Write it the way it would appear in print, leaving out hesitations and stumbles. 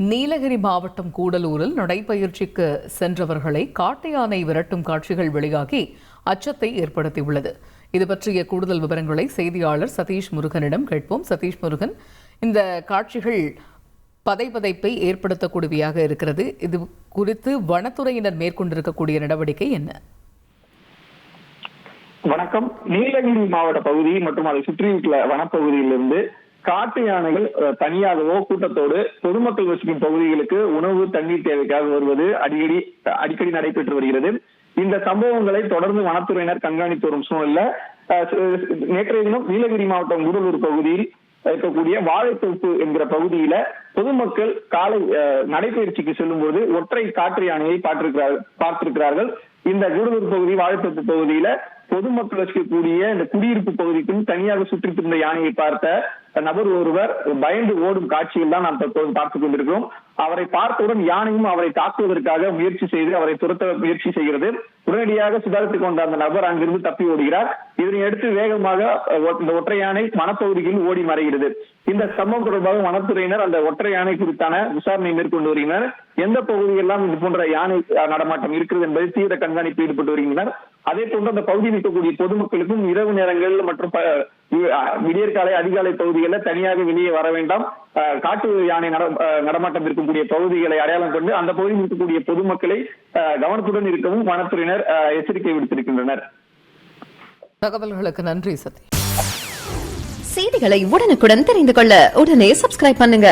நீலகிரி மாவட்டம் கூடலூரில் நடைபயிற்சிக்கு சென்றவர்களை காட்டு யானை விரட்டும் காட்சிகள் வெளியாகி அச்சத்தை ஏற்படுத்தியுள்ளது. இது பற்றிய கூடுதல் விவரங்களை செய்தியாளர் சதீஷ் முருகனிடம் கேட்போம். சதீஷ் முருகன், இந்த காட்சிகள் பதைப்பதைப்பை ஏற்படுத்தக்கூடியவையாக இருக்கிறது. இது குறித்து வனத்துறையினர் மேற்கொண்டிருக்கக்கூடிய நடவடிக்கை என்ன? வணக்கம். நீலகிரி மாவட்ட பகுதி மற்றும் அதை சுற்றியுள்ள வனப்பகுதியிலிருந்து காட்டு யானைகள் தனியாகவோ கூட்டத்தோடு பொதுமக்கள் வசிக்கும் பகுதிகளுக்கு உணவு தண்ணீர் தேவைக்காக வருவது அடிக்கடி நடைபெற்று வருகிறது. இந்த சம்பவங்களை தொடர்ந்து வனத்துறையினர் கண்காணித்து வரும் சூழல்ல நேற்றைய தினம் நீலகிரி மாவட்டம் கூடலூர் பகுதியில் இருக்கக்கூடிய வாழைத்தோப்பு என்கிற பகுதியில பொதுமக்கள் காலை நடைபயிற்சிக்கு செல்லும் போது ஒற்றை காட்டு யானையை பார்த்திருக்கிறார்கள். இந்த கூடலூர் பகுதி வாழைத்தோப்பு பகுதியில பொதுமக்கள் வசிக்கக்கூடிய இந்த குடியிருப்பு பகுதிக்கும் தனியாக சுற்றித் திரிந்த யானையை பார்த்த நபர் ஒருவர் பயந்து ஓடும் காட்சியில் தான் நாம் தற்போது பார்த்துக் கொண்டிருக்கிறோம். அவரை பார்த்தவுடன் யானையும் அவரை தாக்குவதற்காக முயற்சி செய்து அவரை துரத்த முயற்சி செய்கிறது. உடனடியாக சுதாரித்துக் கொண்ட அந்த நபர் அங்கிருந்து தப்பி ஓடுகிறார். இதனையடுத்து வேகமாக இந்த ஒற்றை யானை வனப்பகுதியில் ஓடி மறைகிறது. இந்த சம்பவம் தொடர்பாக வனத்துறையினர் அந்த ஒற்றை யானை குறித்தான விசாரணை மேற்கொண்டு வருகின்றனர். எந்த பகுதியெல்லாம் இது போன்ற யானை நடமாட்டம் இருக்கிறது என்பதை தீவிர கண்காணிப்பு ஈடுபட்டு வருகின்றனர். அதே போன்று அந்த பகுதியில் இருக்கக்கூடிய பொதுமக்களுக்கும் இரவு நேரங்கள் மற்றும் விடியற்காலை அதிகாலை பகுதிகளில் தனியாக வெளியே வர வேண்டாம். காட்டு யானை நடமாட்டம் இருக்கக்கூடிய பகுதிகளை அடையாளம் கொண்டு அந்த பகுதியில் இருக்கக்கூடிய பொதுமக்களை கவனத்துடன் இருக்கவும் வனத்துறையினர் எச்சரிக்கை விடுத்திருக்கின்றனர். தகவல்களுக்கு நன்றி சதீஷ். செய்திகளை உடனுக்குடன் தெரிந்து கொள்ள உடனே சப்ஸ்கிரைப் பண்ணுங்க.